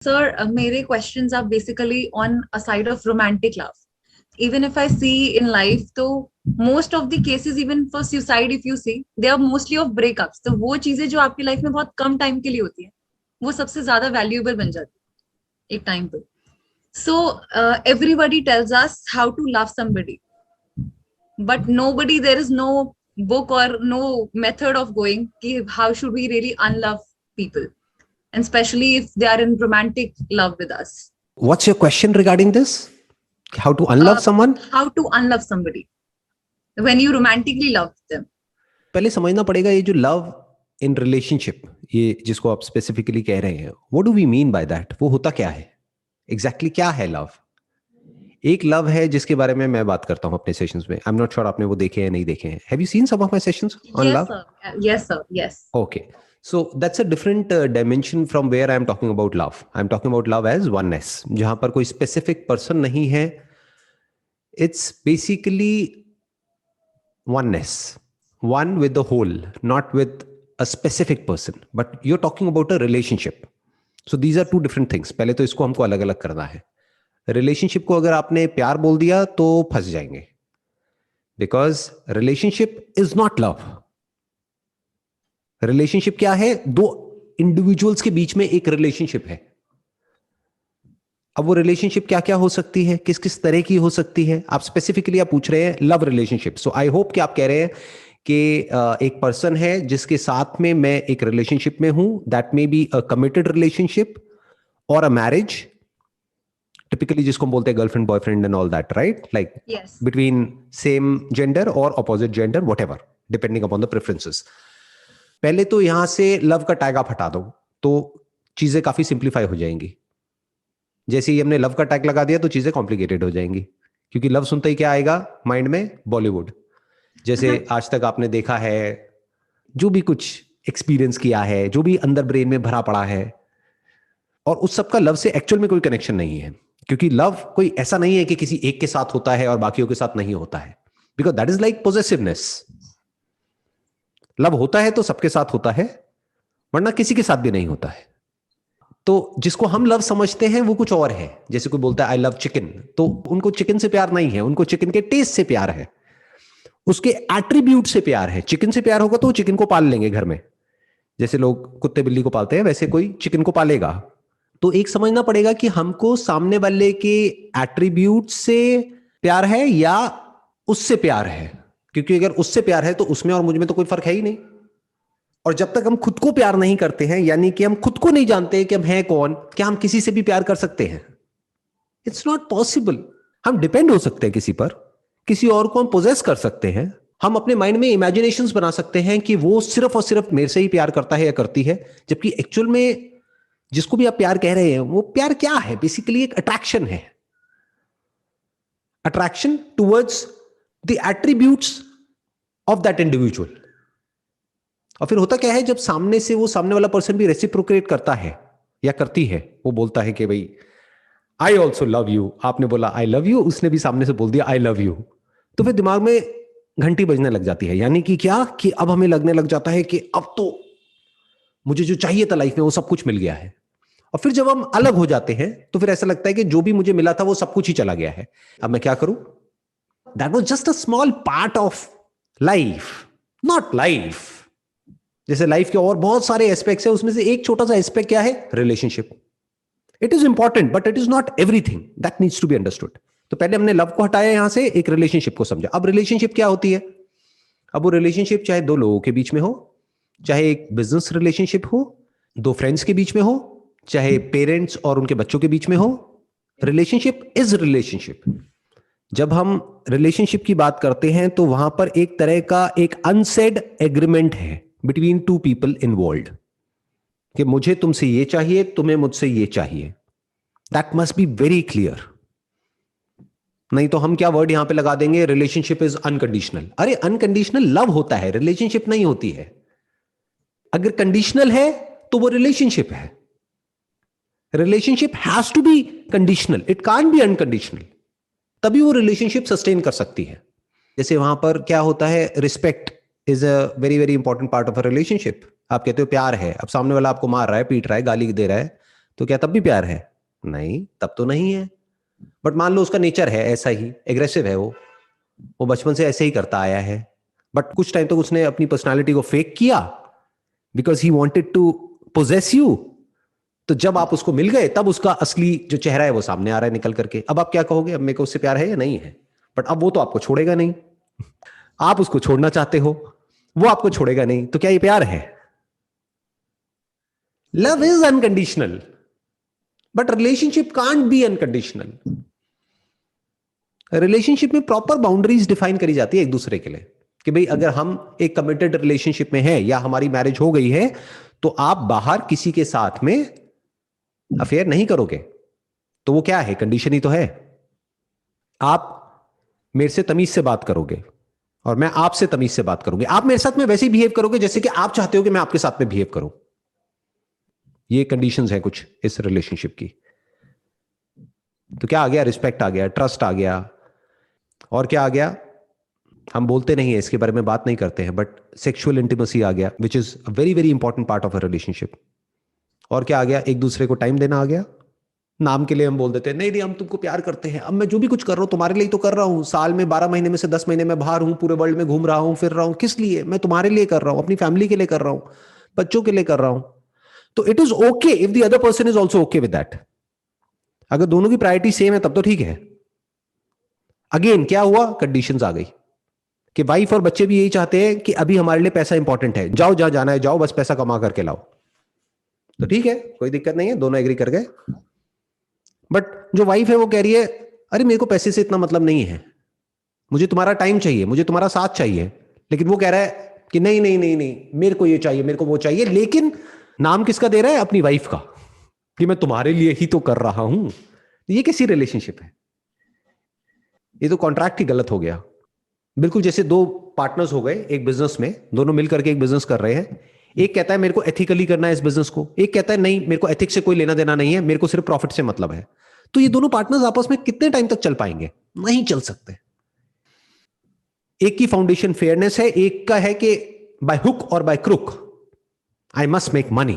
Sir, मेरे questions are basically on a side of romantic love. Even if I see in life, तो most of the cases, even for suicide, if you see, they are mostly of breakups. तो वो चीजें जो आपकी life में बहुत कम time के लिए होती है, वो सबसे ज्यादा वैल्यूएबल बन जाती है एक टाइम पे. So everybody tells us how to love somebody, but nobody, there is no book or no method of going कि how should we really unlove people, and especially if they are in romantic love with us. What's your question regarding this? How to unlove someone? How to unlove somebody when you romantically love them. पहले समझना पड़ेगा ये जो love in relationship, ये जिसको आप specifically कह रहे हैं, what do we mean by that? वो होता क्या है एग्जैक्टली? क्या है लव? एक लव है जिसके बारे में मैं बात करता हूं अपने सेशंस में. आई एम नॉट श्योर आपने वो देखे हैं नहीं देखे हैं. Have you seen some of my sessions on love? Yes sir, yes. Okay, so that's a different dimension from where I am talking about love. I am talking about love as oneness, जहां पर कोई specific person नहीं है. It's basically oneness, one with the whole, not with a specific person, but you're talking about a relationship. So these are two different things. पहले तो इसको हमको अलग अलग करना है. रिलेशनशिप को अगर आपने प्यार बोल दिया तो फंस जाएंगे, because relationship is not love. Relationship क्या है? दो इंडिविजुअल्स के बीच में एक रिलेशनशिप है. अब वो रिलेशनशिप क्या क्या हो सकती है, किस किस तरह की हो सकती है? आप स्पेसिफिकली आप पूछ रहे हैं love relationship. So I hope कि आप कह रहे हैं कि एक पर्सन है जिसके साथ में मैं एक रिलेशनशिप में हूं. That may be a committed relationship और अ मैरिज, टिपिकली जिसको हम बोलते हैं girlfriend boyfriend and all that, right? Like between same gender और opposite gender, whatever, depending upon the preferences. पहले तो यहां से लव का टैग आप हटा दो तो चीजें काफी सिंप्लीफाई हो जाएंगी. जैसे ही हमने लव का टैग लगा दिया तो चीजें कॉम्प्लिकेटेड हो जाएंगी, क्योंकि लव सुनते ही क्या आएगा माइंड में? बॉलीवुड. जैसे आज तक आपने देखा है, जो भी कुछ एक्सपीरियंस किया है, जो भी अंदर ब्रेन में भरा पड़ा है, और उस सबका लव से एक्चुअल में कोई कनेक्शन नहीं है. क्योंकि लव कोई ऐसा नहीं है कि किसी एक के साथ होता है और बाकियों के साथ नहीं होता है, because that is like possessiveness. Love होता है तो सबके साथ होता है, वरना किसी के साथ भी नहीं होता है. तो जिसको हम लव समझते हैं वो कुछ और है. जैसे कोई बोलता है आई लव चिकन, तो उनको चिकन से प्यार नहीं है, उनको चिकन के टेस्ट से प्यार है, उसके एट्रीब्यूट से प्यार है. चिकन से प्यार होगा तो वो चिकन को पाल लेंगे घर में, जैसे लोग कुत्ते बिल्ली को पालते हैं, वैसे कोई चिकन को पालेगा. तो एक समझना पड़ेगा कि हमको सामने वाले के एट्रीब्यूट से प्यार है या उससे प्यार है. क्योंकि अगर उससे प्यार है तो उसमें और मुझ में तो कोई फर्क है ही नहीं. और जब तक हम खुद को प्यार नहीं करते हैं, यानी कि हम खुद को नहीं जानते कि हम हैं कौन, क्या हम किसी से भी प्यार कर सकते हैं? It's not possible. हम डिपेंड हो सकते हैं किसी पर, किसी और को हम पोजेस कर सकते हैं, हम अपने माइंड में इमेजिनेशंस बना सकते हैं कि वो सिर्फ और सिर्फ मेरे से ही प्यार करता है या करती है, जबकि एक्चुअल में जिसको भी आप प्यार कह रहे हैं वो प्यार क्या है? बेसिकली एक अट्रैक्शन है. Attraction towards the attributes of that individual. और फिर होता क्या है, जब सामने से वो सामने वाला पर्सन भी रेसिप्रोकेट करता है या करती है, वो बोलता है कि भाई आई ऑल्सो लव यू, आपने बोला आई लव यू, उसने भी सामने से बोल दिया आई लव यू, तो फिर दिमाग में घंटी बजने लग जाती है. यानी कि क्या, कि अब हमें लगने लग जाता है कि अब तो मुझे जो चाहिए था लाइफ में वो सब कुछ मिल गया है. और फिर जब हम अलग हो जाते हैं तो फिर ऐसा लगता है कि जो भी मुझे मिला था वो सब कुछ ही चला गया है, अब मैं क्या करूं? That was just a small part of life, not life. जैसे लाइफ के और बहुत सारे एस्पेक्ट्स है, उसमें से एक छोटा सा एस्पेक्ट क्या है? Relationship. It is important but it is not everything. That needs to be understood. तो पहले हमने लव को हटाया, यहां से एक रिलेशनशिप को समझा. अब रिलेशनशिप क्या होती है? अब वो रिलेशनशिप चाहे दो लोगों के बीच में हो, चाहे एक बिजनेस रिलेशनशिप हो, दो फ्रेंड्स के बीच में हो, चाहे पेरेंट्स और उनके बच्चों के बीच में हो, रिलेशनशिप इज रिलेशनशिप. जब हम रिलेशनशिप की बात करते हैं तो वहां पर एक तरह का एक अनसेड एग्रीमेंट है बिटवीन टू पीपल इन्वॉल्व्ड, कि मुझे तुमसे ये चाहिए, तुम्हें मुझसे ये चाहिए. That must be very clear. नहीं तो हम क्या वर्ड यहां पे लगा देंगे? Relationship is unconditional. अरे अनकंडीशनल लव होता है, रिलेशनशिप नहीं होती है. अगर कंडीशनल है तो वो रिलेशनशिप है. Relationship has to be conditional, it can't be unconditional, तभी वो रिलेशनशिप सस्टेन कर सकती है. जैसे वहां पर क्या होता है, respect is a very very important part of a relationship. आप कहते हो प्यार है, अब सामने वाला आपको मार रहा है, पीट रहा है, गाली दे रहा है, तो क्या तब भी प्यार है? नहीं, तब तो नहीं है। बट मान लो उसका नेचर है ऐसा ही, एग्रेसिव है, वो बचपन से ऐसे ही करता आया है, बट कुछ टाइम तक उसने अपनी पर्सनालिटी को फेक किया because he wanted to possess you. तो जब आप उसको मिल गए तब उसका असली जो चेहरा है वो सामने आ रहा है निकल करके। अब आप क्या कहोगे, अब मेरे को उससे प्यार है या नहीं है? बट अब वो तो आपको छोड़ेगा नहीं, आप उसको छोड़ना चाहते हो, वो आपको छोड़ेगा नहीं, तो क्या ये प्यार है? Love is unconditional, but relationship can't be unconditional. Relationship में प्रॉपर बाउंड्रीज डिफाइन करी जाती है एक दूसरे के लिए कि भाई अगर हम एक कमिटेड रिलेशनशिप में हैं या हमारी मैरिज हो गई है तो आप बाहर किसी के साथ में अफेयर नहीं करोगे। तो वो क्या है? कंडीशन ही तो है। आप मेरे से तमीज से बात करोगे और मैं आपसे तमीज से बात करूंगी। आप मेरे साथ में वैसे ही बिहेव करोगे जैसे कि आप चाहते हो कि मैं आपके साथ में बिहेव करूं। ये कंडीशंस है कुछ इस रिलेशनशिप की। तो क्या आ गया? रिस्पेक्ट आ गया, ट्रस्ट आ गया, और क्या आ गया? हम बोलते नहीं है, इसके बारे में बात नहीं करते हैं, बट सेक्सुअल इंटीमेसी आ गया, which is a very very important part of a relationship. और क्या आ गया? एक दूसरे को टाइम देना आ गया। नाम के लिए हम बोल देते हैं नहीं नहीं हम तुमको प्यार करते हैं, अब मैं जो भी कुछ कर रहा हूं तुम्हारे लिए तो कर रहा हूं, साल में 12 महीने में से 10 महीने में बाहर हूं, पूरे वर्ल्ड में घूम रहा हूं, फिर रहा हूं, किस लिए? मैं तुम्हारे लिए कर रहा हूं, अपनी फैमिली के लिए कर रहा हूं, बच्चों के लिए कर रहा हूं। तो it is okay if the other person is also okay with that. अगर दोनों की प्रायोरिटी सेम है तब तो ठीक है। अगेन क्या हुआ? कंडीशंस आ गई कि वाइफ और बच्चे भी यही चाहते हैं कि अभी हमारे लिए पैसा इंपॉर्टेंट है, जाओ जहां जाना है जाओ, बस पैसा कमा करके लाओ। तो ठीक है, कोई दिक्कत नहीं है, दोनों एग्री कर गए। बट जो वाइफ है वो कह रही है अरे मेरे को पैसे से इतना मतलब नहीं है, मुझे तुम्हारा टाइम चाहिए, मुझे तुम्हारा साथ चाहिए। लेकिन वो कह रहा है कि नहीं नहीं नहीं नहीं, मेरे को ये चाहिए, मेरे को वो चाहिए। लेकिन नाम किसका दे रहा है? अपनी वाइफ का, कि मैं तुम्हारे लिए ही तो कर रहा हूं। ये कैसी रिलेशनशिप है? ये तो कॉन्ट्रैक्ट ही गलत हो गया। बिल्कुल जैसे दो पार्टनर्स हो गए एक बिजनेस में, दोनों मिलकर के एक बिजनेस कर रहे हैं। एक कहता है मेरे को एथिकली करना है इस बिजनेस को, एक कहता है नहीं मेरे को एथिक्स से कोई लेना देना नहीं है, मेरे को सिर्फ प्रॉफिट से मतलब है। तो ये दोनों पार्टनर्स आपस में कितने टाइम तक चल पाएंगे? नहीं चल सकते। एक की फाउंडेशन फेयरनेस है, एक का है कि बाय हुक और by crook I must make money.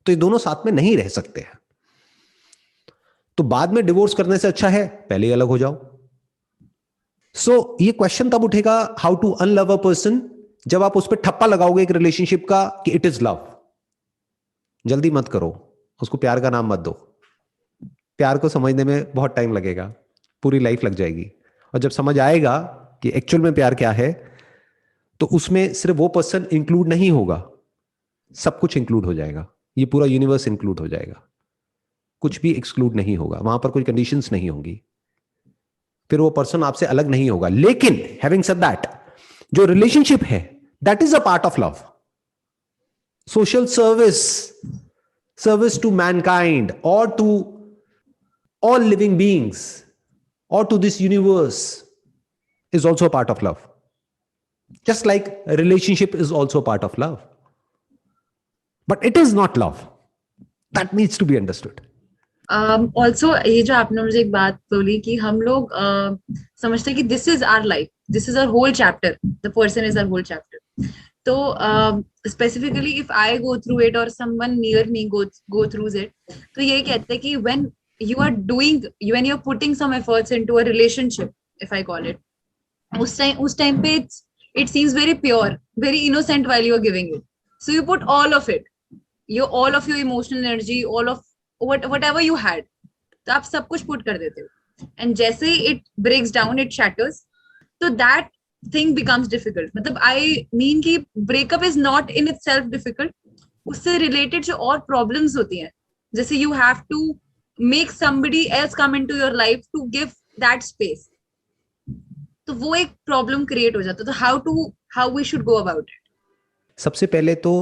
तो ये दोनों साथ में नहीं रह सकते हैं। तो बाद में डिवोर्स करने से अच्छा है पहले ही अलग हो जाओ। सो ये क्वेश्चन तब उठेगा हाउ टू अनलव अ पर्सन, जब आप उस पर ठप्पा लगाओगे एक रिलेशनशिप का कि इट इज लव। जल्दी मत करो, उसको प्यार का नाम मत दो। प्यार को समझने में बहुत टाइम लगेगा, पूरी लाइफ लग जाएगी। और जब समझ आएगा कि एक्चुअल में प्यार क्या है, तो उसमें सिर्फ वो पर्सन इंक्लूड नहीं होगा, सब कुछ इंक्लूड हो जाएगा। ये पूरा यूनिवर्स इंक्लूड हो जाएगा, कुछ भी एक्सक्लूड नहीं होगा, वहां पर कोई कंडीशंस नहीं होंगी। फिर वो पर्सन आपसे अलग नहीं होगा। लेकिन हैविंग सेड दैट, जो रिलेशनशिप है that is a part of love. Social service, service to mankind और to all living beings or to this universe is also a part of love. Just like a relationship is also a part of love. But it is not love. That needs to be understood. Also, ये जो आपने मुझे एक बात बोली कि हम लोग समझते हैं कि this is our life, this is our whole chapter, the person is our whole chapter. तो specifically if I go through it or someone near me go through it, तो ये कहते हैं कि when you are doing, when you're putting some efforts into a relationship, if I call it, उस time पे it seems very pure, very innocent while you are giving it. So you put all of it, all of your emotional energy, all of whatever you had, तो आप सब कुछ put कर देते हो. And जैसे ही it breaks down, it shatters, so that thing becomes difficult. मतलब I mean कि breakup is not in itself difficult, उससे related जो और problems होती हैं, जैसे you have to make somebody else come into your life to give that space, तो वो एक प्रॉब्लम क्रिएट हो जाता है. तो how we should go about it? सबसे पहले तो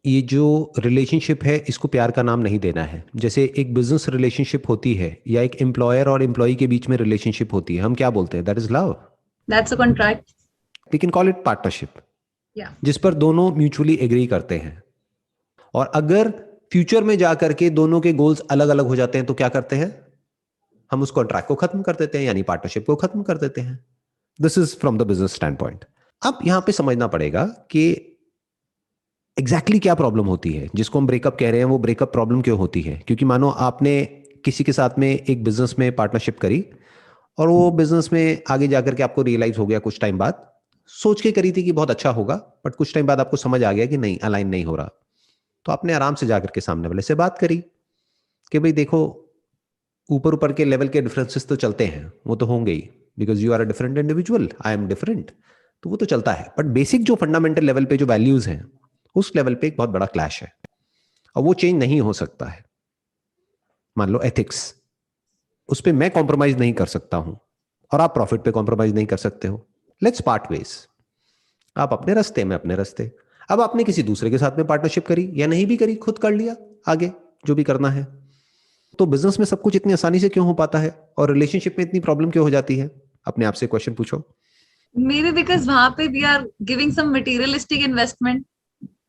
ये जो रिलेशनशिप है इसको प्यार का नाम नहीं देना है. जैसे एक बिजनेस रिलेशनशिप होती है या एक एम्प्लॉयर और एम्प्लॉय के बीच में रिलेशनशिप होती है, हम क्या बोलते हैं? That is love. That's a contract. We can call it partnership, जिस पर दोनों म्यूचुअली एग्री करते हैं. और अगर फ्यूचर में जाकर के दोनों के गोल्स अलग अलग हो जाते हैं तो क्या करते हैं? हम उस कॉन्ट्रैक्ट को खत्म कर देते हैं, यानी पार्टनरशिप को खत्म कर देते हैं. This is from the business stand point. अब यहां पे समझना पड़ेगा कि एग्जैक्टली क्या प्रॉब्लम होती है जिसको हम ब्रेकअप कह रहे हैं, वो ब्रेकअप प्रॉब्लम क्यों होती है? क्योंकि मानो आपने किसी के साथ में एक बिजनेस में पार्टनरशिप करी, और वो बिजनेस में आगे जाकर के आपको रियलाइज हो गया कुछ टाइम बाद, सोच के करी थी कि बहुत अच्छा होगा, बट कुछ टाइम बाद आपको समझ आ गया कि नहीं, अलाइन नहीं हो रहा। तो आपने आराम से जाकर के सामने वाले से बात करी कि भाई देखो, ऊपर ऊपर के लेवल के डिफरेंसेस तो चलते हैं, वो तो होंगे ही, because you are a different individual, I am different, तो वो तो चलता है, बट बेसिक जो फंडामेंटल लेवल पे जो वैल्यूज हैं, उस लेवल पे एक बहुत बड़ा क्लैश है, और वो चेंज नहीं हो सकता है। मान लो एथिक्स, उस पर मैं कॉम्प्रोमाइज नहीं कर सकता हूं, और आप प्रॉफिट पे कॉम्प्रोमाइज नहीं कर सकते हो। लेट्स पार्ट वेज, आप अपने रास्ते, मैं अपने रास्ते। अब आपने किसी दूसरे के साथ में पार्टनरशिप करी या नहीं भी करी, खुद कर लिया आगे जो भी करना है, तो बिजनेस में सब कुछ इतनी आसानी से क्यों हो पाता है, और रिलेशनशिप में इतनी प्रॉब्लम क्यों हो जाती है? अपने आप से क्वेश्चन पूछो। मे बी बिकॉज वहां पे we are giving some materialistic investment,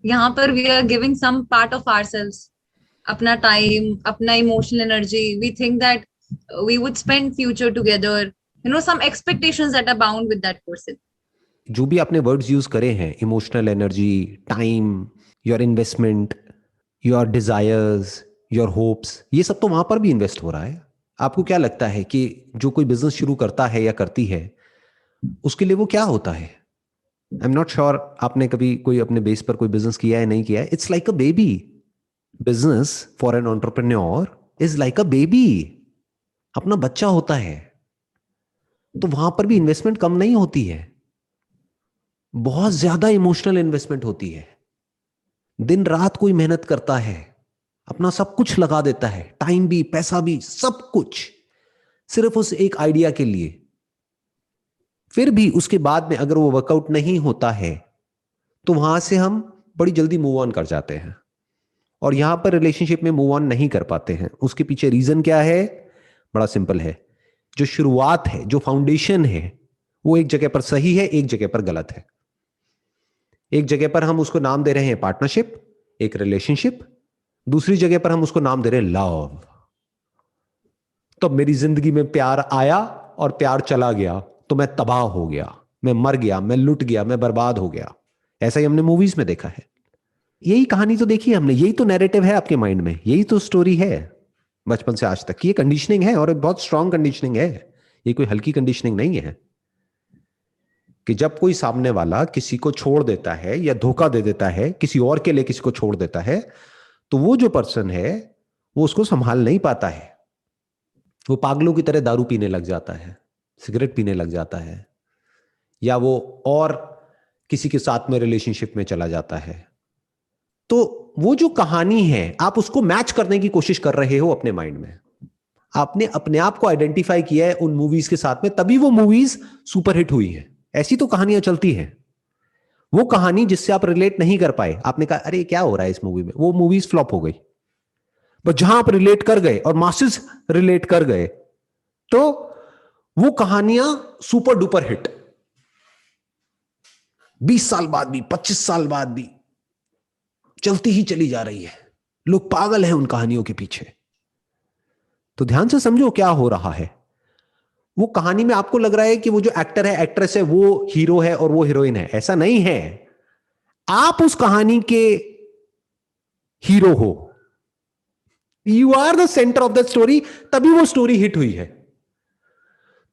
यहाँ पर we are giving some part of ourselves, अपना टाइम, अपना emotional energy, we think that we would spend future together, you know, some expectations that are bound with that person. जो भी आपने words use करे हैं, emotional energy, time, your investment, your desires, your hopes, ये सब तो वहां पर भी इन्वेस्ट हो रहा है। आपको क्या लगता है कि जो कोई बिजनेस शुरू करता है या करती है, उसके लिए वो क्या होता है? आई एम नॉट श्योर आपने कभी कोई अपने बेस पर कोई बिजनेस किया है, नहीं किया है। It's like a baby. Business for an entrepreneur is like a baby, अपना बच्चा होता है। तो वहां पर भी इन्वेस्टमेंट कम नहीं होती है, बहुत ज्यादा इमोशनल इन्वेस्टमेंट होती है। दिन रात कोई मेहनत करता है, अपना सब कुछ लगा देता है, टाइम भी, पैसा भी, सब कुछ, सिर्फ उस एक आइडिया के लिए। फिर भी उसके बाद में अगर वो वर्कआउट नहीं होता है, तो वहां से हम बड़ी जल्दी मूव ऑन कर जाते हैं, और यहां पर रिलेशनशिप में मूव ऑन नहीं कर पाते हैं। उसके पीछे रीजन क्या है? बड़ा सिंपल है, जो शुरुआत है, जो फाउंडेशन है, वो एक जगह पर सही है, एक जगह पर गलत है। एक जगह पर हम उसको नाम दे रहे हैं पार्टनरशिप, एक रिलेशनशिप, दूसरी जगह पर हम उसको नाम दे रहे हैं लव। तो मेरी जिंदगी में प्यार आया और प्यार चला गया, तो मैं तबाह हो गया, मैं मर गया, मैं लुट गया, मैं बर्बाद हो गया। ऐसा ही हमने मूवीज में देखा है। यही कहानी तो देखी है हमने, यही तो नैरेटिव है आपके माइंड में, यही तो स्टोरी है बचपन से आज तक। ये कंडीशनिंग है, और बहुत स्ट्रांग कंडीशनिंग है, ये कोई हल्की कंडीशनिंग नहीं है। कि जब कोई सामने वाला किसी को छोड़ देता है या धोखा दे देता है, किसी और के लिए किसी को छोड़ देता है, तो वो जो पर्सन है वो उसको संभाल नहीं पाता है। वो पागलों की तरह दारू पीने लग जाता है, सिगरेट पीने लग जाता है, या वो और किसी के साथ में रिलेशनशिप में चला जाता है। तो वो जो कहानी है, आप उसको मैच करने की कोशिश कर रहे हो अपने माइंड में। आपने अपने आप को आइडेंटिफाई किया है उन मूवीज के साथ में, तभी वो मूवीज सुपरहिट हुई हैं। ऐसी तो कहानियां चलती हैं। वो कहानी जिससे आप रिलेट नहीं कर पाए, आपने कहा अरे क्या हो रहा है इस मूवी में, वो मूवीज फ्लॉप हो गई। बट जहां आप रिलेट कर गए और मासेस रिलेट कर गए, तो वो कहानियां सुपर डुपर हिट। 20 साल बाद भी, 25 साल बाद भी चलती ही चली जा रही है। लोग पागल हैं उन कहानियों के पीछे। तो ध्यान से समझो क्या हो रहा है। वो कहानी में आपको लग रहा है कि वो जो एक्टर है, एक्ट्रेस है, वो हीरो है और वो हीरोइन है। ऐसा नहीं है, आप उस कहानी के हीरो हो, you are the centre of the story, तभी वो स्टोरी हिट हुई है।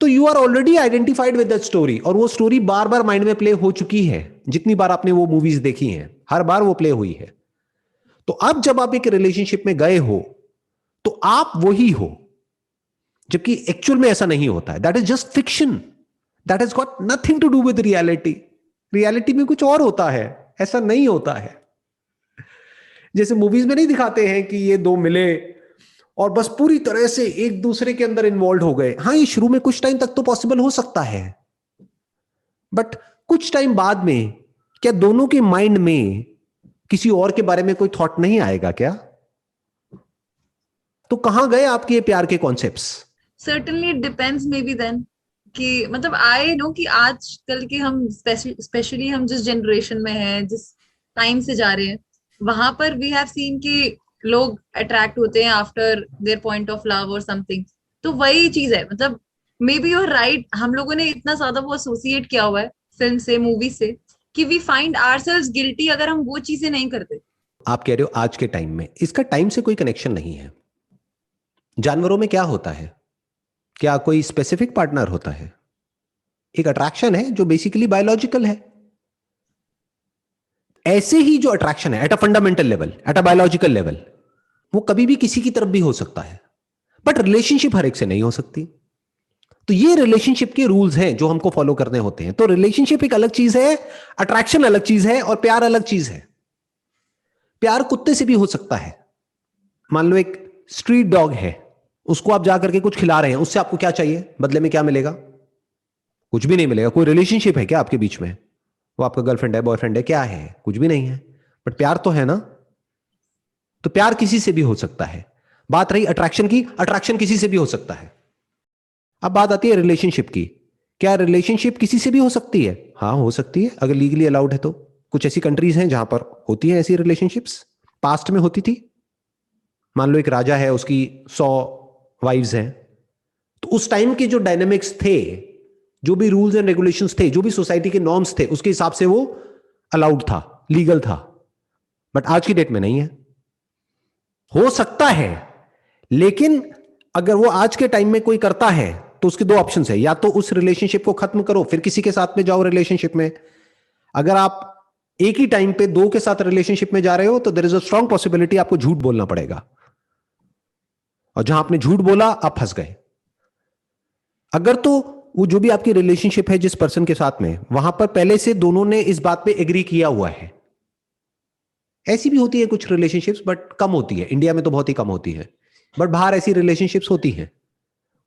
तो you are already identified with that story, और वो स्टोरी बार बार माइंड में प्ले हो चुकी है। जितनी बार आपने वो मूवीज देखी हैं, हर बार वो प्ले हुई है। तो अब जब आप एक रिलेशनशिप में गए हो, तो आप वही हो, जबकि एक्चुअल में ऐसा नहीं होता है। That is just fiction, that has got nothing to do with reality. Reality में कुछ और होता है, ऐसा नहीं होता है। जैसे मूवीज में नहीं दिखाते हैं कि ये दो मिले और बस पूरी तरह से एक दूसरे के अंदर इन्वॉल्व हो गए। हाँ, ये शुरू में कुछ टाइम तक तो पॉसिबल हो सकता है, बट कुछ टाइम बाद में क्या दोनों के माइंड में किसी और के बारे में कोई थॉट नहीं आएगा क्या? तो कहां गए आपके ये प्यार के concepts? Certainly it depends maybe then, कि मतलब आई नो कि आजकल के हम स्पेशली हम जिस जनरेशन में हैं, जिस टाइम से जा रहे हैं, वहां पर वी हैव सीन कि लोग अट्रैक्ट होते हैं after their point of love और समथिंग। तो वही चीज है, मतलब मे बी यूर राइट, हम लोगों ने इतना ज्यादा वो एसोसिएट किया हुआ है फिल्म से, मूवी से, कि वी फाइंड आवरसेल्व्स गिल्टी अगर हम वो चीजें नहीं करते। आप कह रहे हो आज के टाइम में, इसका टाइम से कोई कनेक्शन नहीं है। जानवरों में क्या होता है, क्या कोई स्पेसिफिक पार्टनर होता है? एक अट्रैक्शन है जो बेसिकली बायोलॉजिकल है। ऐसे ही जो अट्रैक्शन है at a fundamental level, at a biological level, वो कभी भी किसी की तरफ भी हो सकता है, बट रिलेशनशिप हर एक से नहीं हो सकती। तो ये रिलेशनशिप के रूल्स हैं जो हमको फॉलो करने होते हैं। तो रिलेशनशिप एक अलग चीज है, अट्रैक्शन अलग चीज है, और प्यार अलग चीज है। प्यार कुत्ते से भी हो सकता है। मान लो एक स्ट्रीट डॉग है, उसको आप जाकर के कुछ खिला रहे हैं, उससे आपको क्या चाहिए, बदले में क्या मिलेगा? कुछ भी नहीं मिलेगा। कोई रिलेशनशिप है क्या आपके बीच में? वो आपका गर्लफ्रेंड है, बॉयफ्रेंड है, क्या है? कुछ भी नहीं है। बट प्यार तो है ना। तो प्यार किसी से भी हो सकता है। बात रही अट्रैक्शन की, अट्रैक्शन किसी से भी हो सकता है। अब बात आती है रिलेशनशिप की। क्या रिलेशनशिप किसी से भी हो सकती है? हाँ, हो सकती है, अगर लीगली अलाउड है तो। कुछ ऐसी कंट्रीज हैं जहां पर होती है ऐसी रिलेशनशिप्स, पास्ट में होती थी। मान लो एक राजा है, उसकी 100 वाइफ्स हैं, तो उस टाइम के जो डायनेमिक्स थे, जो भी रूल्स एंड रेगुलेशंस थे, जो भी सोसाइटी के नॉर्म्स थे, उसके हिसाब से वो अलाउड था, लीगल था। बट आज की डेट में नहीं है। हो सकता है, लेकिन अगर वो आज के टाइम में कोई करता है तो उसके दो ऑप्शन है, या तो उस रिलेशनशिप को खत्म करो फिर किसी के साथ में जाओ रिलेशनशिप में। अगर आप एक ही टाइम पे दो के साथ रिलेशनशिप में जा रहे हो तो there is a strong possibility आपको झूठ बोलना पड़ेगा, और जहां आपने झूठ बोला आप फंस गए। अगर तो वो जो भी आपकी रिलेशनशिप है जिस पर्सन के साथ में, वहां पर पहले से दोनों ने इस बात पे एग्री किया हुआ है। ऐसी भी होती है कुछ रिलेशनशिप्स, बट कम होती है। इंडिया में तो बहुत ही कम होती है, बट बाहर ऐसी रिलेशनशिप्स होती हैं।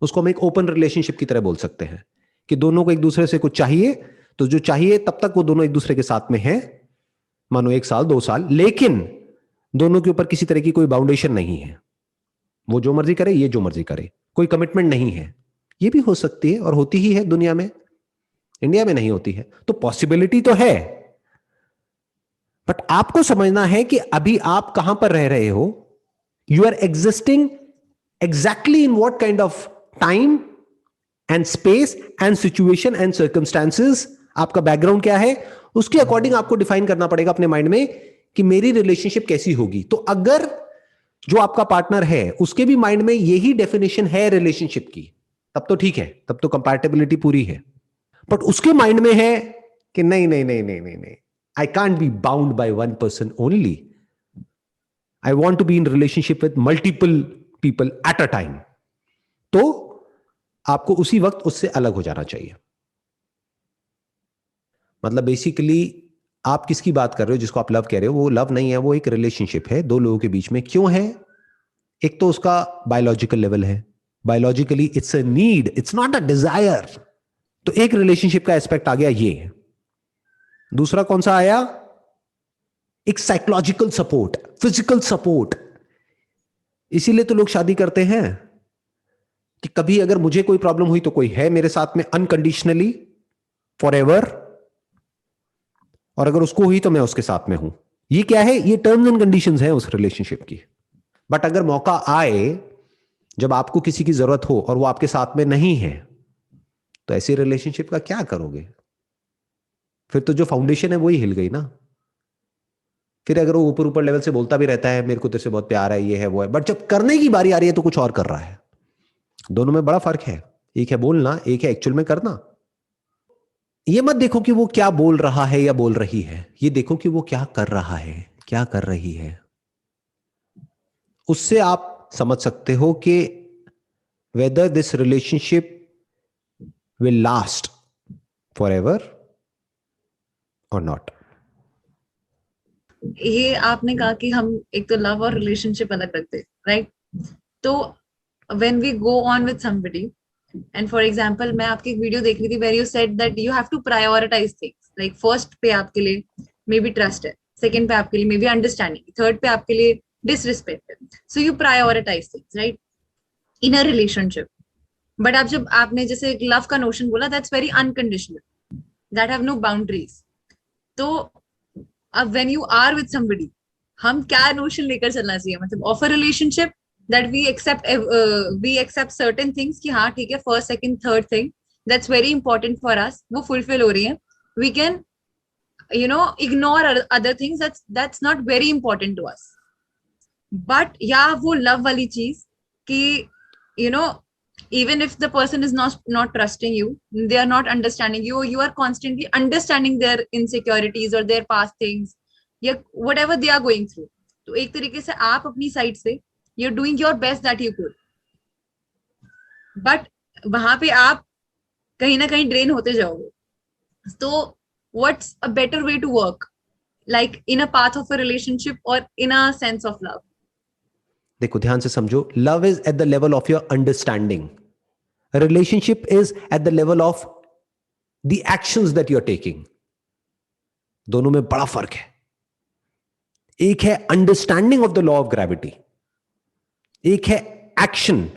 उसको हम एक ओपन रिलेशनशिप की तरह बोल सकते हैं कि दोनों को एक दूसरे से कुछ चाहिए, तो जो चाहिए तब तक वो दोनों एक दूसरे के साथ में हैं, मानो 1 साल 2 साल, लेकिन दोनों के ऊपर किसी तरह की कोई बाउंडेशन नहीं है। वो जो मर्जी करे, ये जो मर्जी करे, कोई कमिटमेंट नहीं है। ये भी हो सकती है और होती ही है दुनिया में, इंडिया में नहीं होती है। तो पॉसिबिलिटी तो है, बट आपको समझना है कि अभी आप कहां पर रह रहे हो। You are existing exactly in what kind of time and space and situation and circumstances. आपका बैकग्राउंड क्या है, उसके अकॉर्डिंग आपको डिफाइन करना पड़ेगा अपने माइंड में कि मेरी रिलेशनशिप कैसी होगी। तो अगर जो आपका पार्टनर है उसके भी माइंड में यही डेफिनेशन है रिलेशनशिप की, तब तो ठीक है, तब तो कंपैटिबिलिटी पूरी है। बट उसके माइंड में है कि नहीं नहीं नहीं नहीं नहीं नहीं, I can't be bound by one person only, I want to be in relationship with multiple people at a time, तो आपको उसी वक्त उससे अलग हो जाना चाहिए। मतलब बेसिकली आप किसकी बात कर रहे हो जिसको आप लव कह रहे हो? वो लव नहीं है, वो एक रिलेशनशिप है दो लोगों के बीच में। क्यों है? एक तो उसका बायोलॉजिकल लेवल है, biologically it's a need, it's not a desire. तो एक रिलेशनशिप का एस्पेक्ट आ गया ये। दूसरा कौन सा आया? एक साइकोलॉजिकल सपोर्ट, फिजिकल सपोर्ट। इसीलिए तो लोग शादी करते हैं कि कभी अगर मुझे कोई प्रॉब्लम हुई तो कोई है मेरे साथ में अनकंडीशनली फॉर एवर, और अगर उसको हुई तो मैं उसके साथ में हूं। ये क्या है? ये टर्म्स एंड कंडीशंस हैं उस रिलेशनशिप की। बट अगर मौका आए जब आपको किसी की जरूरत हो और वो आपके साथ में नहीं है, तो ऐसी रिलेशनशिप का क्या करोगे? फिर तो जो फाउंडेशन है वही हिल गई ना। फिर अगर वो ऊपर ऊपर लेवल से बोलता भी रहता है मेरे को तेरे से बहुत प्यार है, ये है वो है, बट जब करने की बारी आ रही है तो कुछ और कर रहा है। दोनों में बड़ा फर्क है। एक है बोलना, एक है एक्चुअल में करना। ये मत देखो कि वो क्या बोल रहा है या बोल रही है, ये देखो कि वो क्या कर रहा है, क्या कर रही है। उससे आप समझ सकते हो कि whether this relationship will last forever or not. ये आपने कहा कि हम एक तो लव और रिलेशनशिप अलग रखते हैं, राइट? तो when we go on with somebody, and for example मैं आपकी एक वीडियो देख रही थी where you said that you have to prioritize things, like first पे आपके लिए मे बी ट्रस्ट है, सेकंड पे आपके लिए मे बी अंडरस्टैंडिंग, थर्ड पे आपके लिए डिसरिस्पेक्ट है। So you prioritise things, right, in a relationship. But आप जब आपने जैसे लव का नोशन बोला, that's very unconditional, that have no boundaries. तो अब when you are with somebody, हम क्या नोशन लेकर चलना चाहिए, मतलब of a relationship that we accept certain things कि हाँ ठीक है, first second third thing that's very important for us, वो फुलफिल हो रही है, we can ignore other things, that's not very important to us. But yeah, वो love वाली चीज कि you know even if the person is not trusting you, they are not understanding you, you are constantly understanding their insecurities or their past things या whatever they are going through, तो एक तरीके से आप अपनी साइड से you're doing your best that you could, but वहां पे आप कहीं ना कहीं ड्रेन होते जाओगे. तो what's a better way to work, like in a path of a relationship or in a sense of love? देखो ध्यान से समझो, love is at the level of your understanding, relationship is at the level of the actions that you are taking. दोनों में बड़ा फर्क है. एक है understanding of the law of gravity, एक है एक्शन.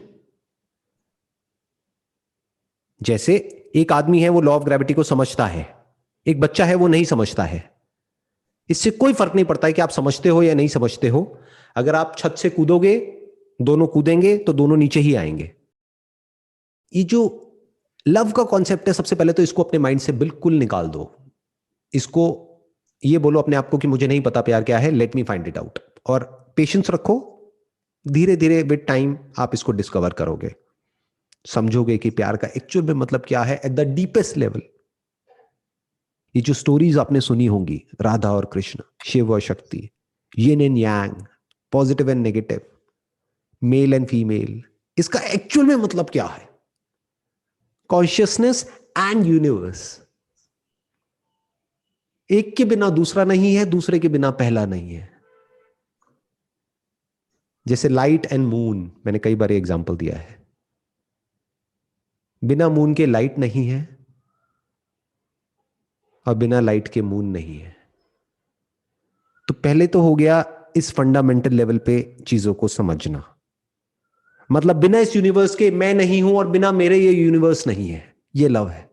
जैसे एक आदमी है वो लॉ ऑफ ग्रेविटी को समझता है, एक बच्चा है वो नहीं समझता है. इससे कोई फर्क नहीं पड़ता है कि आप समझते हो या नहीं समझते हो. अगर आप छत से कूदोगे, दोनों कूदेंगे तो दोनों नीचे ही आएंगे. ये जो लव का कॉन्सेप्ट है, सबसे पहले तो इसको अपने माइंड से बिल्कुल निकाल दो. इसको ये बोलो अपने आप को कि मुझे नहीं पता प्यार क्या है, let me find it out. और पेशेंस रखो, धीरे धीरे विद टाइम आप इसको डिस्कवर करोगे, समझोगे कि प्यार का एक्चुअल में मतलब क्या है एट द डीपेस्ट लेवल. ये जो स्टोरीज आपने सुनी होंगी, राधा और कृष्ण, शिव और शक्ति, yin and yang, positive and negative, male and female, इसका एक्चुअल में मतलब क्या है? Consciousness and universe. एक के बिना दूसरा नहीं है, दूसरे के बिना पहला नहीं है. जैसे लाइट एंड मून, मैंने कई बार एग्जांपल दिया है. बिना मून के लाइट नहीं है और बिना लाइट के मून नहीं है. तो पहले तो हो गया इस फंडामेंटल लेवल पे चीजों को समझना. मतलब बिना इस यूनिवर्स के मैं नहीं हूं और बिना मेरे ये यूनिवर्स नहीं है. ये लव है.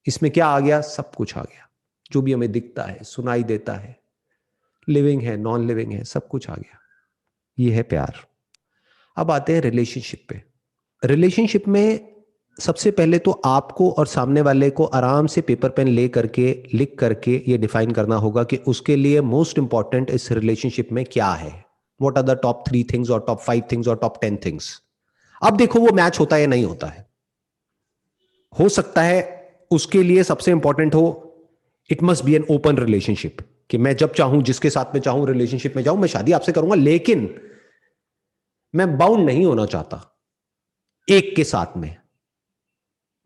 इसमें क्या आ गया? सब कुछ आ गया. जो भी हमें दिखता है, सुनाई देता है, लिविंग है, नॉन लिविंग है, सब कुछ आ गया. ये है प्यार. अब आते हैं रिलेशनशिप पे. रिलेशनशिप में सबसे पहले तो आपको और सामने वाले को आराम से पेपर पेन ले करके लिख करके ये डिफाइन करना होगा कि उसके लिए मोस्ट इंपॉर्टेंट इस रिलेशनशिप में क्या है. What are the top 3 things और टॉप 5 थिंग्स और टॉप 10 थिंग्स. अब देखो वो मैच होता है या नहीं होता है. हो सकता है उसके लिए सबसे इंपॉर्टेंट हो, it must be an open relationship, कि मैं जब चाहूं जिसके साथ में चाहूं रिलेशनशिप में जाऊं, मैं शादी आपसे करूंगा, लेकिन मैं बाउंड नहीं होना चाहता एक के साथ में.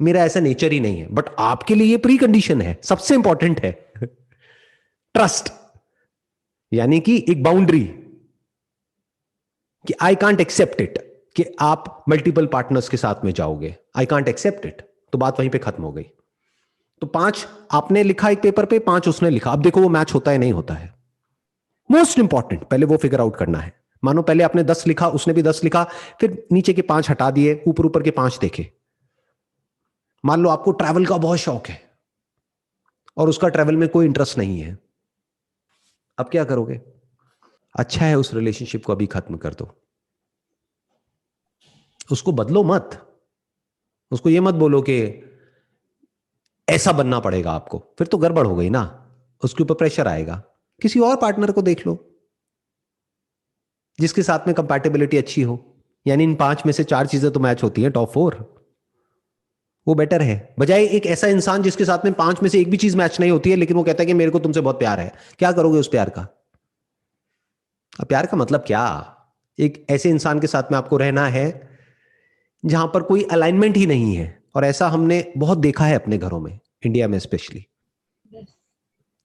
मेरा ऐसा नेचर ही नहीं है. बट आपके लिए ये प्री कंडीशन है, सबसे इंपॉर्टेंट है. ट्रस्ट, यानी कि एक बाउंड्री कि आई कांट एक्सेप्ट इट कि आप मल्टीपल पार्टनर्स के साथ में जाओगे. I can't accept it. तो बात वहीं पे खत्म हो गई. तो 5 आपने लिखा एक पेपर पे, 5 उसने लिखा. अब देखो वो मैच होता है नहीं होता है. मोस्ट इंपॉर्टेंट पहले वो फिगर आउट करना है. मानो पहले आपने 10 लिखा, उसने भी 10 लिखा, फिर नीचे के 5 हटा दिए, ऊपर ऊपर के 5 देखे. मान लो आपको ट्रैवल का बहुत शौक है और उसका ट्रैवल में कोई इंटरेस्ट नहीं है. अब क्या करोगे? अच्छा है उस रिलेशनशिप को अभी खत्म कर दो. उसको बदलो मत. उसको ये मत बोलो कि ऐसा बनना पड़ेगा आपको, फिर तो गड़बड़ हो गई ना. उसके ऊपर प्रेशर आएगा. किसी और पार्टनर को देख लो जिसके साथ में कंपैटिबिलिटी अच्छी हो. यानी इन 5 में से 4 चीजें तो मैच होती हैं, टॉप 4. वो बेटर है बजाय एक ऐसा इंसान जिसके साथ में 5 में से एक भी चीज मैच नहीं होती है, लेकिन वो कहता है कि मेरे को तुमसे बहुत प्यार है. क्या करोगे उस प्यार का? अब प्यार का मतलब क्या? एक ऐसे इंसान के साथ में आपको रहना है जहां पर कोई अलाइनमेंट ही नहीं है. और ऐसा हमने बहुत देखा है अपने घरों में, इंडिया में स्पेशली,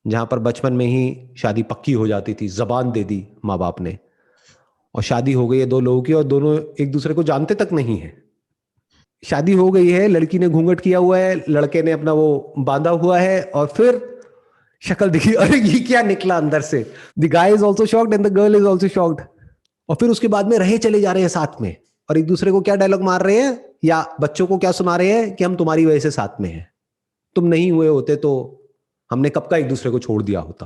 जहां पर बचपन में ही शादी पक्की हो जाती थी, जबान दे दी माँ बाप ने, और शादी हो गई है 2 लोगों की और दोनों एक दूसरे को जानते तक नहीं है. शादी हो गई है, लड़की ने घूंघट किया हुआ है, लड़के ने अपना वो बांधा हुआ है, और फिर शक्ल दिखी, अरे ये क्या निकला अंदर से. The guy is also shocked and the girl is also shocked. और फिर उसके बाद में रहे चले जा रहे हैं साथ में, और एक दूसरे को क्या डायलॉग मार रहे हैं या बच्चों को क्या सुना रहे हैं कि हम तुम्हारी वजह से साथ में हैं, तुम नहीं हुए होते तो हमने कब का एक दूसरे को छोड़ दिया होता.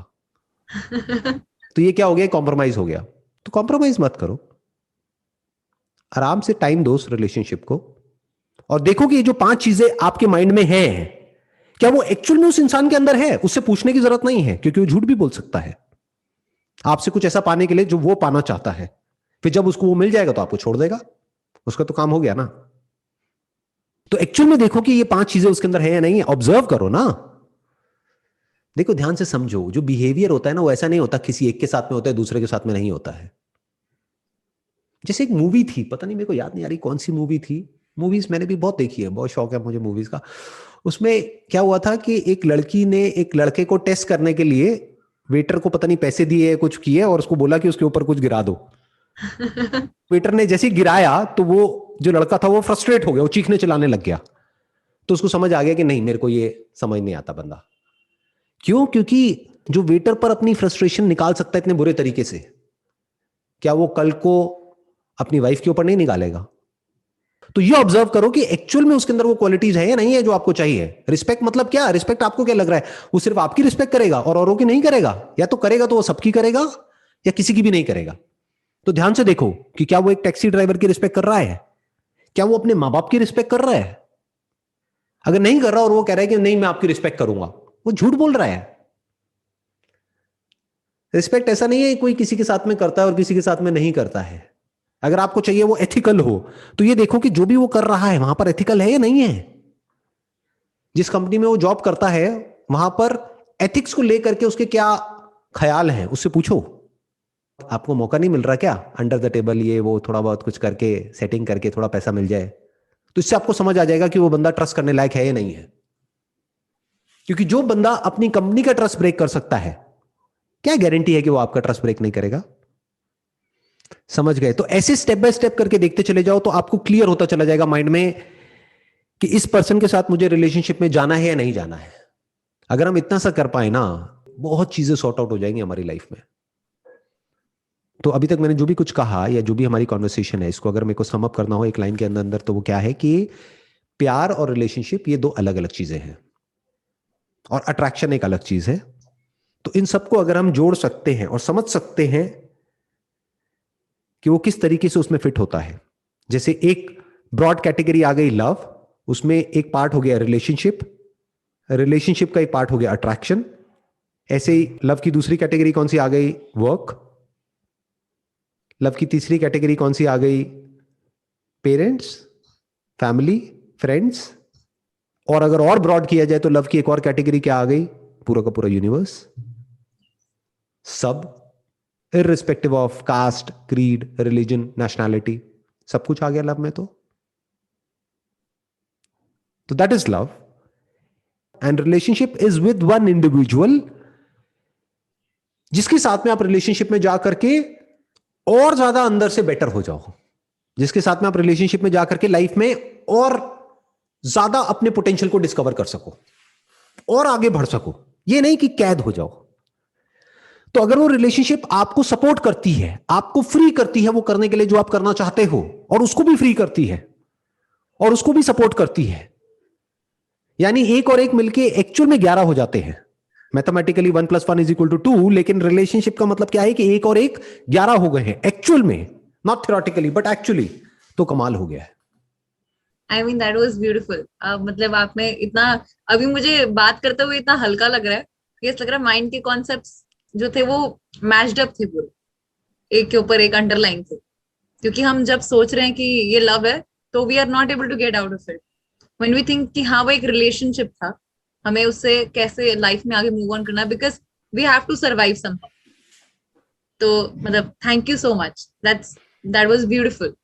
तो ये क्या हो गया? कॉम्प्रोमाइज हो गया. तो कॉम्प्रोमाइज मत करो. आराम से टाइम दो उस रिलेशनशिप को, और देखो कि ये जो 5 चीजें आपके माइंड में हैं, क्या वो एक्चुअल में उस इंसान के अंदर है? उससे पूछने की जरूरत नहीं है, क्योंकि वो झूठ भी बोल सकता है आपसे कुछ ऐसा पाने के लिए जो वो पाना चाहता है। फिर जब उसको वो मिल जाएगा तो आपको छोड़ देगा, उसका तो काम हो गया ना। तो एक्चुअल में देखो कि ये 5 चीजें उसके अंदर है या नहीं है, ऑब्जर्व करो ना। देखो ध्यान से समझो, जो बिहेवियर होता है ना वो ऐसा नहीं होता किसी एक के साथ में होता है दूसरे के साथ में नहीं होता है। जैसे एक मूवी थी, पता नहीं मेरे को याद नहीं आ रही कौन सी मूवी थी, मूवीज मैंने भी बहुत देखी है, बहुत शौक है मुझे मूवीज का। उसमें क्या हुआ था कि एक लड़की ने एक लड़के को टेस्ट करने के लिए वेटर को पता नहीं पैसे दिए कुछ किए और उसको बोला कि उसके ऊपर कुछ गिरा दो। वेटर ने जैसे ही गिराया तो वो जो लड़का था वो फ्रस्ट्रेट हो गया, वो चीखने चिल्लाने लग गया। तो उसको समझ आ गया कि नहीं, मेरे को ये समझ नहीं आता बंदा। क्यों? क्योंकि जो वेटर पर अपनी फ्रस्ट्रेशन निकाल सकता है इतने बुरे तरीके से, क्या वो कल को अपनी वाइफ के ऊपर नहीं निकालेगा? तो ये ऑब्जर्व करो कि एक्चुअल में उसके अंदर वो क्वालिटीज है या नहीं है जो आपको चाहिए। रिस्पेक्ट मतलब क्या? रिस्पेक्ट आपको क्या लग रहा है, वो सिर्फ आपकी रिस्पेक्ट करेगा और औरों की नहीं करेगा? या तो करेगा तो वो सबकी करेगा या किसी की भी नहीं करेगा। तो ध्यान से देखो कि क्या वो एक टैक्सी ड्राइवर की रिस्पेक्ट कर रहा है, क्या वो अपने मां बाप की रिस्पेक्ट कर रहा है? अगर नहीं कर रहा और वो कह रहा है कि नहीं मैं आपकी रिस्पेक्ट करूंगा, वो झूठ बोल रहा है। रिस्पेक्ट ऐसा नहीं है कोई किसी के साथ में करता है और किसी के साथ में नहीं करता है। अगर आपको चाहिए वो एथिकल हो तो ये देखो कि जो भी वो कर रहा है वहां पर एथिकल है या नहीं है। जिस कंपनी में वो जॉब करता है वहां पर एथिक्स को लेकर के उसके क्या ख्याल हैं, उससे पूछो। आपको मौका नहीं मिल रहा क्या अंडर द टेबल ये वो थोड़ा बहुत कुछ करके सेटिंग करके थोड़ा पैसा मिल जाए, तो इससे आपको समझ आ जाएगा कि वो बंदा ट्रस्ट करने लायक है या नहीं है। क्योंकि जो बंदा अपनी कंपनी का ट्रस्ट ब्रेक कर सकता है, क्या गारंटी है कि वो आपका ट्रस्ट ब्रेक नहीं करेगा? समझ गए? तो ऐसे स्टेप बाय स्टेप करके देखते चले जाओ तो आपको क्लियर होता चला जाएगा माइंड में कि इस पर्सन के साथ मुझे रिलेशनशिप में जाना है या नहीं जाना है। अगर हम इतना सा कर पाए ना, बहुत चीजें सॉर्ट आउट हो जाएंगी हमारी लाइफ में। तो अभी तक मैंने जो भी कुछ कहा या जो भी हमारी कॉन्वर्सेशन है, इसको अगर मेरे को सम अप करना हो एक लाइन के अंदर अंदर, तो वो क्या है कि प्यार और रिलेशनशिप ये 2 अलग अलग चीजें हैं और अट्रैक्शन एक अलग चीज है। तो इन सबको अगर हम जोड़ सकते हैं और समझ सकते हैं कि वो किस तरीके से उसमें फिट होता है, जैसे एक ब्रॉड कैटेगरी आ गई लव, उसमें एक पार्ट हो गया रिलेशनशिप, रिलेशनशिप का एक पार्ट हो गया अट्रैक्शन। ऐसे ही लव की दूसरी कैटेगरी कौन सी आ गई? वर्क। लव की तीसरी कैटेगरी कौन सी आ गई? Parents, family, friends. और अगर और ब्रॉड किया जाए तो लव की एक और कैटेगरी क्या आ गई? पूरा का पूरा यूनिवर्स, सब, irrespective of caste, creed, religion, nationality, सब कुछ आ गया लव में। तो that is love. And relationship is with one individual, जिसके साथ में आप रिलेशनशिप में जाकर के और ज्यादा अंदर से बेटर हो जाओ, जिसके साथ में आप रिलेशनशिप में जाकर के लाइफ में और ज्यादा अपने पोटेंशियल को डिस्कवर कर सको और आगे बढ़ सको। ये नहीं कि कैद हो जाओ। तो अगर वो रिलेशनशिप आपको सपोर्ट करती है, आपको फ्री करती है वो करने के लिए जो आप करना चाहते हो, और उसको भी फ्री करती है और उसको भी सपोर्ट करती है, यानी एक और एक मिलके एक्चुअल में 11 हो जाते हैं। मैथमेटिकली 1 + 1 = 2, लेकिन रिलेशनशिप का मतलब क्या है कि एक और एक 11 हो गए हैं एक्चुअल में, नॉट थ्योरेटिकली बट एक्चुअली। तो कमाल हो गया है। I mean that was beautiful. मतलब आपने इतना, अभी मुझे बात करते हुए इतना हल्का लग रहा है, ये लग रहा है माइंड के कॉन्सेप्ट्स जो थे वो मैच्ड अप थे पूरे, एक के ऊपर एक अंडरलाइन थे। क्योंकि हम जब सोच रहे हैं कि ये लव है तो we are not able to get out of it. When we think कि हाँ वो एक रिलेशनशिप था, हमें उससे कैसे लाइफ में आगे मूव ऑन करना है, because we have to survive somehow. तो मतलब thank you so much, that was beautiful.